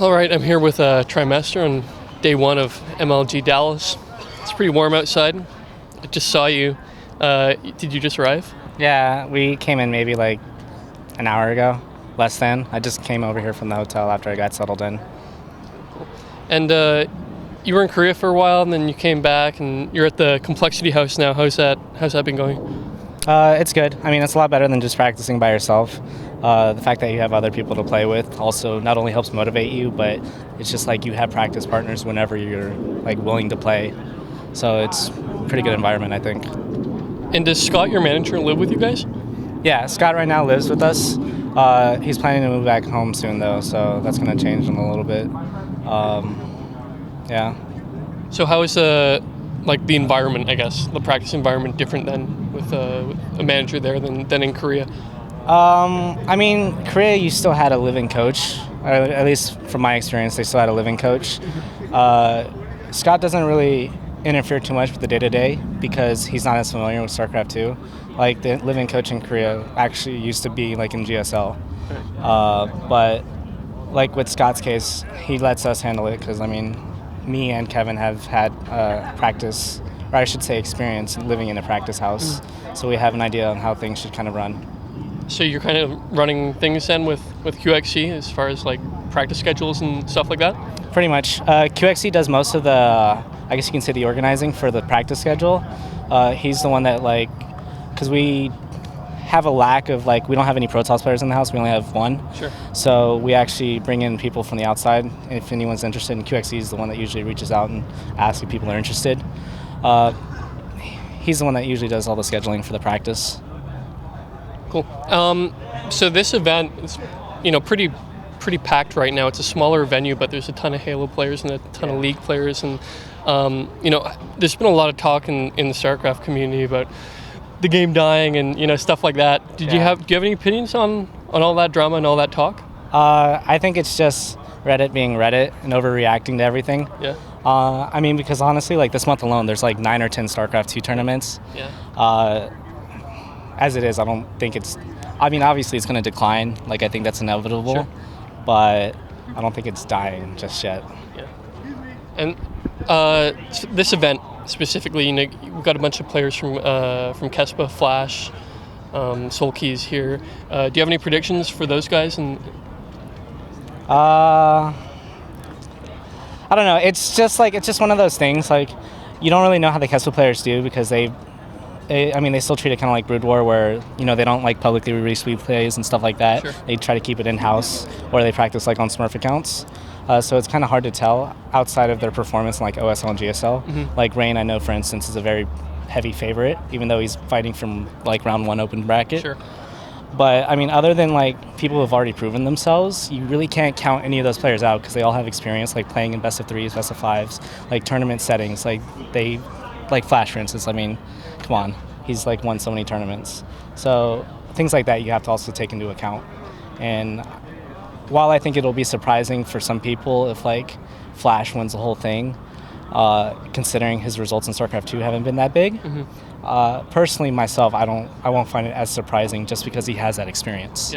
All right, I'm here with TriMaster on day one of MLG Dallas. It's pretty warm outside. I just saw you. Did you just arrive? Yeah, we came in maybe like an hour ago, less than. I just came over here from the hotel after I got settled in. And you were in Korea for a while, and then you came back, and you're at the Complexity House now. How's that been going? It's good. I mean, it's a lot better than just practicing by yourself. The fact that you have other people to play with also not only helps motivate you, but it's just like you have practice partners whenever you're like willing to play. So it's a pretty good environment, I think. And does Scott, your manager, live with you guys? Yeah, Scott right now lives with us. He's planning to move back home soon, though, so that's going to change him a little bit. Yeah. So how is the environment, I guess, the practice environment different than with a manager there than in Korea? I mean, Korea, you still had a living coach. Or at least from my experience, they still had a living coach. Scott doesn't really interfere too much with the day-to-day because he's not as familiar with StarCraft 2. Like, the living coach in Korea actually used to be like in GSL. But like with Scott's case, he lets us handle it because, I mean, me and Kevin have had practice, or I should say experience, living in a practice house. So we have an idea on how things should kind of run. So you're kind of running things then with QXC as far as like practice schedules and stuff like that? Pretty much. QXC does most of the, I guess you can say, the organizing for the practice schedule. He's the one that, like, because we have a lack of, like, we don't have any Pro Toss players in the house. We only have one. Sure. So we actually bring in people from the outside. If anyone's interested, and QXC is the one that usually reaches out and asks if people are interested. He's the one that usually does all the scheduling for the practice. Cool. So this event is, pretty packed right now. It's a smaller venue, but there's a ton of Halo players and a ton of League players, and there's been a lot of talk in the StarCraft community about the game dying and stuff like that. Do you have any opinions on all that drama and all that talk? I think it's just Reddit being Reddit and overreacting to everything. Yeah. I mean, because honestly, like this month alone, there's like 9 or 10 StarCraft 2 tournaments. Yeah. As it is, I don't think it's. I mean, obviously, it's going to decline. Like, I think that's inevitable. Sure. But I don't think it's dying just yet. Yeah. And this event specifically, we've got a bunch of players from Kespa, Flash, Soul Keys here. Do you have any predictions for those guys? And I don't know. It's just one of those things. Like, you don't really know how the Kespa players do because they still treat it kind of like Brood War, where they don't like publicly release replays and stuff like that. Sure. They try to keep it in house, or they practice like on Smurf accounts. So it's kind of hard to tell outside of their performance in like OSL and GSL. Mm-hmm. Like Rain, I know for instance, is a very heavy favorite, even though he's fighting from like round 1 open bracket. Sure. But I mean, other than like people who have already proven themselves, you really can't count any of those players out because they all have experience, like playing in best of 3s, best of 5s, like tournament settings. Like Flash, for instance. I mean, come on, he's like won so many tournaments. So things like that you have to also take into account. And while I think it'll be surprising for some people if like Flash wins the whole thing, considering his results in StarCraft 2 haven't been that big. Mm-hmm. Personally, myself, I won't find it as surprising just because he has that experience.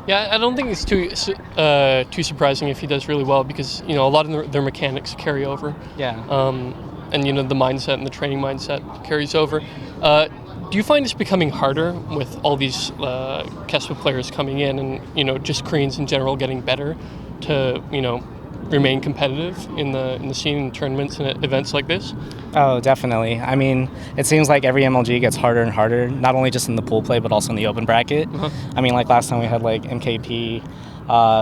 Yeah, I don't think it's too surprising if he does really well because a lot of their mechanics carry over. Yeah. And the mindset and the training mindset carries over. Do you find it's becoming harder with all these Kespa players coming in and just Koreans in general getting better to remain competitive in the scene in tournaments and events like this? Oh, definitely. I mean, it seems like every MLG gets harder and harder, not only just in the pool play but also in the open bracket. Uh-huh. I mean, like last time we had like MKP,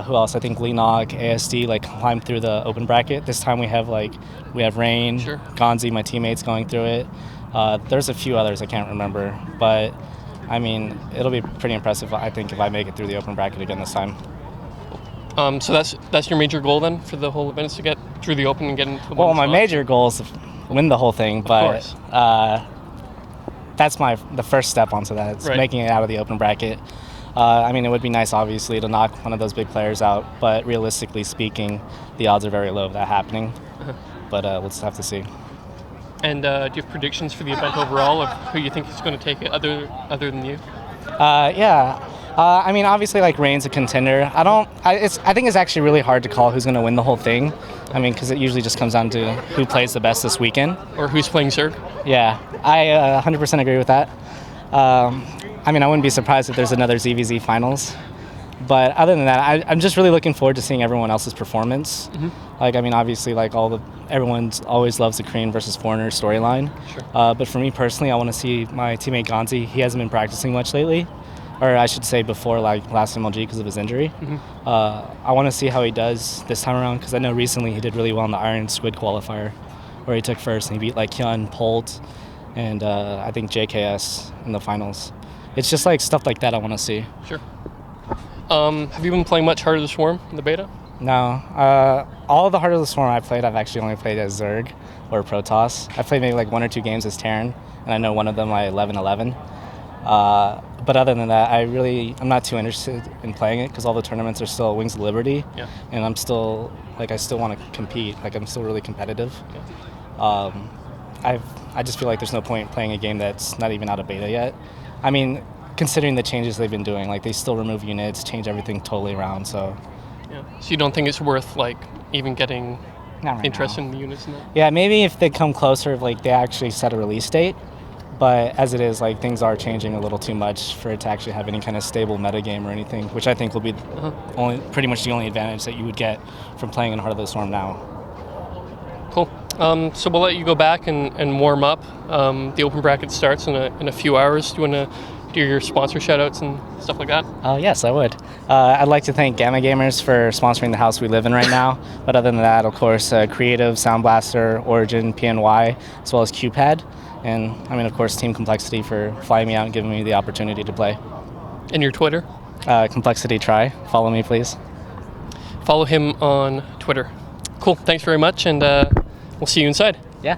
who else? I think Lenog, ASD, like climbed through the open bracket. This time we have Rain, Sure. Gonzi, my teammates going through it. There's a few others I can't remember, but I mean, it'll be pretty impressive, I think, if I make it through the open bracket again this time. So that's your major goal then for the whole event, is to get through the open and get into the Well, my spot? major goal is to win the whole thing, but that's the first step onto that. It's right. Making it out of the open bracket. I mean, it would be nice, obviously, to knock one of those big players out, but realistically speaking, the odds are very low of that happening. Uh-huh. But we'll just have to see. And do you have predictions for the event overall of who you think is going to take it other than you? Yeah. I mean, obviously, like Rain's a contender. I think it's actually really hard to call who's going to win the whole thing. I mean, because it usually just comes down to who plays the best this weekend. Or who's playing Zerg? Yeah, I 100% agree with that. I mean, I wouldn't be surprised if there's another ZVZ finals. But other than that, I'm just really looking forward to seeing everyone else's performance. Like, I mean, obviously, like everyone always loves the Korean versus Foreigner storyline. Sure. But for me personally, I want to see my teammate Gonzi. He hasn't been practicing much lately, or I should say before like last MLG because of his injury. I want to see how he does this time around because I know recently he did really well in the Iron Squid qualifier, where he took first and he beat like Hyun, Polt, and I think JKS in the finals. It's just like stuff like that I want to see. Sure. Have you been playing much Heart of the Swarm in the beta? No. All of the Heart of the Swarm I played, I've actually only played as Zerg or Protoss. I played maybe like 1 or 2 games as Terran, and I know one of them I 11-11. But other than that, I'm not too interested in playing it because all the tournaments are still Wings of Liberty, and I still want to compete. Like I'm still really competitive. I just feel like there's no point playing a game that's not even out of beta yet. I mean, considering the changes they've been doing, like they still remove units, change everything totally around. So you don't think it's worth like even getting interest in the units in that? Yeah, maybe if they come closer, if like they actually set a release date. But as it is, like things are changing a little too much for it to actually have any kind of stable metagame or anything, which I think will be pretty much the only advantage that you would get from playing in Heart of the Storm now. Cool. So we'll let you go back and warm up. The open bracket starts in a few hours. Do you want to do your sponsor shoutouts and stuff like that? Oh yes, I would. I'd like to thank Gamma Gamers for sponsoring the house we live in right now. But other than that, of course, Creative, Sound Blaster, Origin, PNY, as well as QPad. And I mean, of course, Team Complexity for flying me out and giving me the opportunity to play. And your Twitter? Complexity Try. Follow me, please. Follow him on Twitter. Cool. Thanks very much, and we'll see you inside. Yeah.